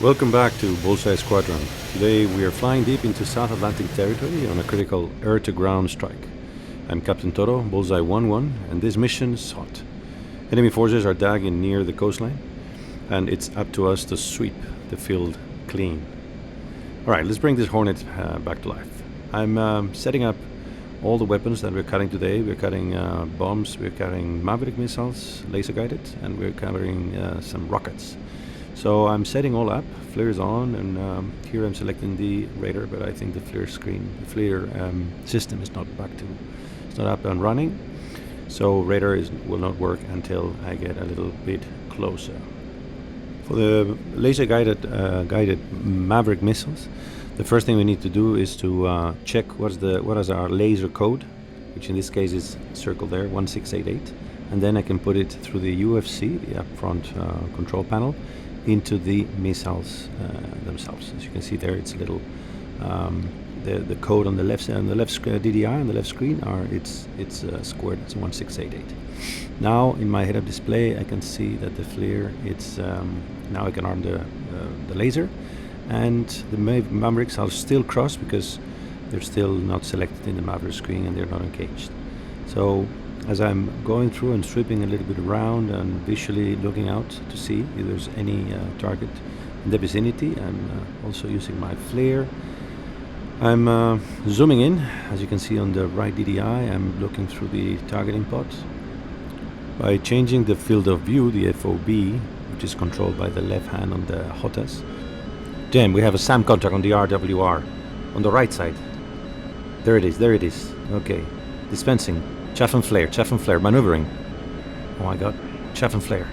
Welcome back to Bullseye Squadron. Today we are flying deep into South Atlantic territory on a critical air-to-ground strike. I'm Captain Toro, Bullseye 1-1, and this mission is hot. Enemy forces are dagging near the coastline, and it's up to us to sweep the field clean. Alright, let's bring this Hornet back to life. I'm setting up all the weapons that we're cutting today. We're cutting bombs, we're cutting Maverick missiles, laser-guided, and we're covering some rockets. So I'm setting all up, flares on, and here I'm selecting the radar, but I think the flare system is not it's not up and running. So radar will not work until I get a little bit closer. For the laser guided Maverick missiles, the first thing we need to do is to check what is our laser code, which in this case is circled there, 1688, and then I can put it through the UFC, the upfront control panel, into the missiles themselves. As you can see there, it's a little the code on the left DDI on the left screen it's squared. It's 1688. Now in my head-up display, I can see that the flare. It's now I can arm the laser, and the Mavericks are still crossed because they're still not selected in the Maverick screen and they're not engaged. So as I'm going through and sweeping a little bit around and visually looking out to see if there's any target in the vicinity, I'm also using my flare. I'm zooming in. As you can see on the right DDI, I'm looking through the targeting pod. By changing the field of view, the FOV, which is controlled by the left hand on the HOTAS. Damn, we have a SAM contact on the RWR on the right side. There it is. Okay, dispensing. Chaff and flare, maneuvering. Oh my god, chaff and flare.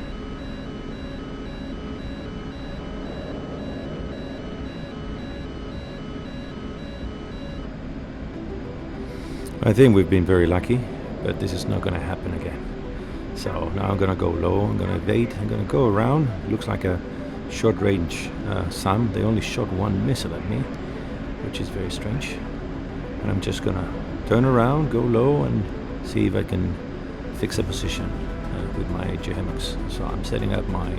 I think we've been very lucky, but this is not going to happen again. So now I'm going to go low, I'm going to evade, I'm going to go around. It looks like a short range SAM. They only shot one missile at me, which is very strange. And I'm just going to turn around, go low, and see if I can fix a position with my GAMMAXX. So I'm setting up my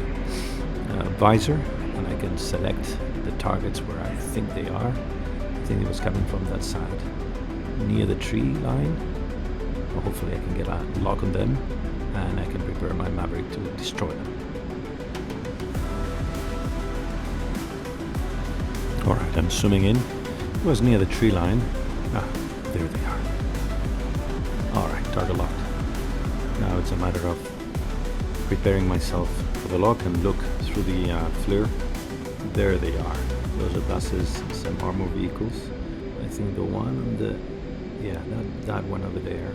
visor, and I can select the targets where I think they are. I think it was coming from that side, near the tree line. Well, hopefully I can get a lock on them, and I can prepare my Maverick to destroy them. Alright, I'm zooming in. It was near the tree line. Ah, there they are. Alright, target locked. Now it's a matter of preparing myself for the lock and look through the flare. There they are. Those are buses, some armor vehicles. I think the one on the... yeah, that one over there.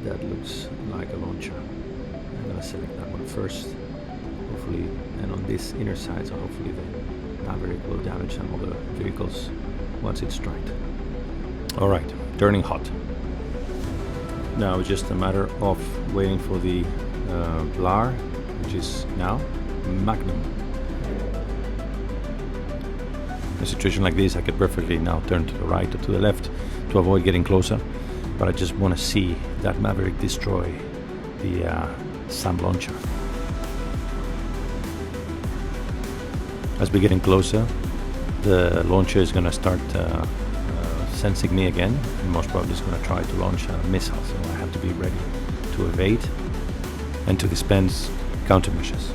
That looks like a launcher. I'm going to select that one first. Hopefully, and on this inner side, so hopefully the Maverick will damage some other vehicles once it's striked. Alright, turning hot. Now it's just a matter of waiting for the BLAR, which is now Magnum. In a situation like this, I could perfectly now turn to the right or to the left to avoid getting closer, but I just want to see that Maverick destroy the SAM launcher. As we're getting closer, the launcher is going to start sensing me again, and most probably is going to try to launch a missile, so I have to be ready to evade and to dispense countermeasures.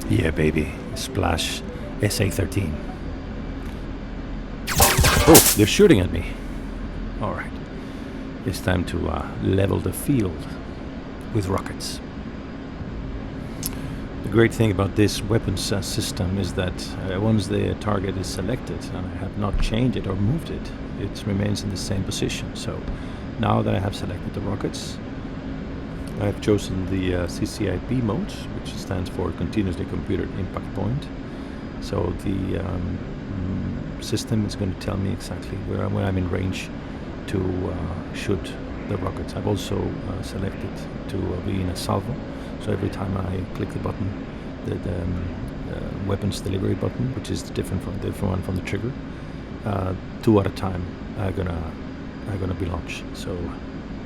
Yeah, baby, splash SA-13. Oh, they're shooting at me. Alright, it's time to level the field with rockets. The great thing about this weapons system is that once the target is selected and I have not changed it or moved it, it remains in the same position. So now that I have selected the rockets, I have chosen the CCIP mode, which stands for Continuously Computed Impact Point. So the system is going to tell me exactly where when I'm in range to shoot the rockets. I've also selected to be in a salvo. So every time I click the button, the weapons delivery button, which is different one from the trigger, 2 at a time, I'm gonna are going to be launched. So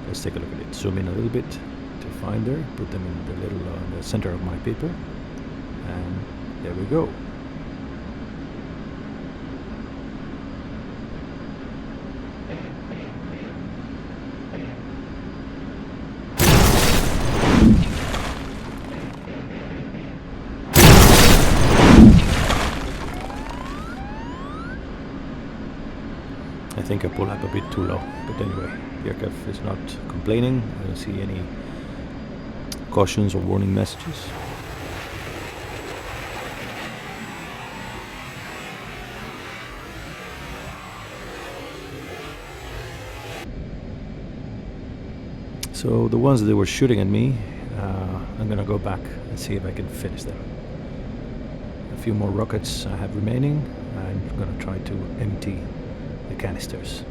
let's take a look at it. Zoom in a little bit to find there. Put them in the little the center of my paper, and there we go. I think I pull up a bit too low, but anyway, the aircraft is not complaining. I don't see any cautions or warning messages. So the ones that were shooting at me, I'm gonna go back and see if I can finish them. A few more rockets I have remaining. I'm gonna try to empty the canisters.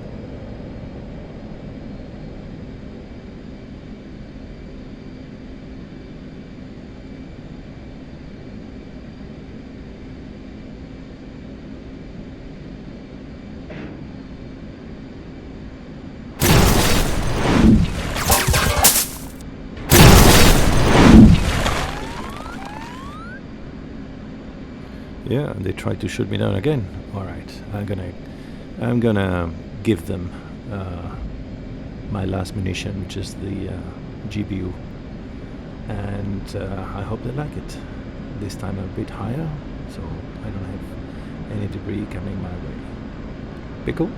Yeah, and they tried to shoot me down again. All right, I'm gonna give them my last munition, which is the GPU, and I hope they like it. This time a bit higher, so I don't have any debris coming my way. Pickle,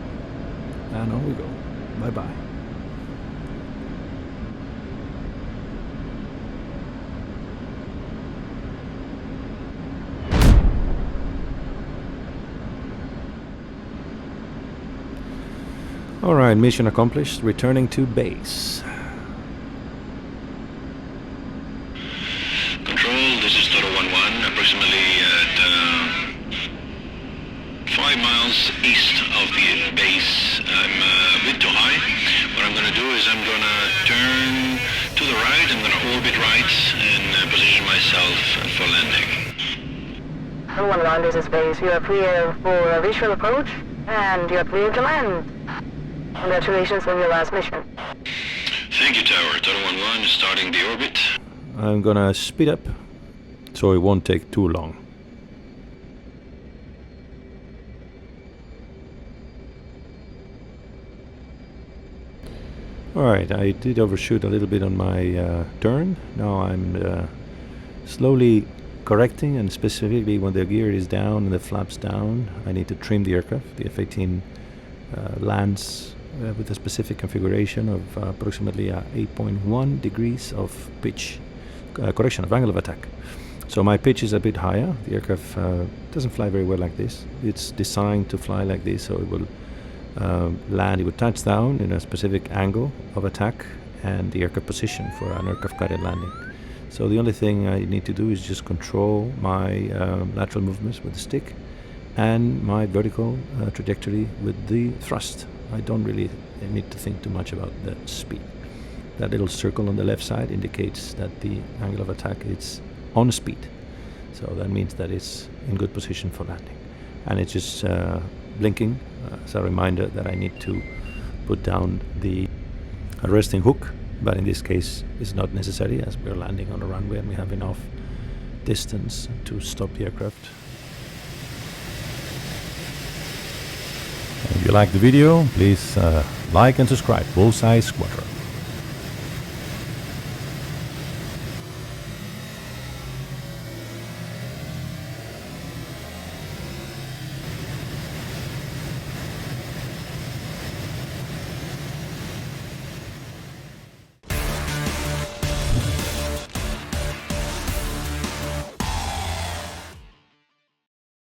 and on we go. Bye bye. Alright, mission accomplished, returning to base. Control, this is Toto 11, approximately at 5 miles east of the base. I'm a bit too high. What I'm going to do is I'm going to turn to the right, I'm going to orbit right and position myself for landing. Toto 11, this is base. You are clear for a visual approach and you are clear to land. Congratulations on your last mission. Thank you, Tower. Toto 11 is starting the orbit. I'm gonna speed up so it won't take too long. Alright, I did overshoot a little bit on my turn. Now I'm slowly correcting, and specifically when the gear is down and the flaps down, I need to trim the aircraft. The F-18 lands with a specific configuration of approximately 8.1 degrees of pitch, correction of angle of attack. So my pitch is a bit higher. The aircraft doesn't fly very well like this. It's designed to fly like this, so it will land, it will touch down in a specific angle of attack and the aircraft position for an aircraft guided landing. So the only thing I need to do is just control my lateral movements with the stick and my vertical trajectory with the thrust. I don't really need to think too much about the speed. That little circle on the left side indicates that the angle of attack is on speed. So that means that it's in good position for landing. And it's just blinking as a reminder that I need to put down the arresting hook. But in this case, it's not necessary as we're landing on a runway and we have enough distance to stop the aircraft. If you like the video, please like and subscribe. Bullseye Squadron.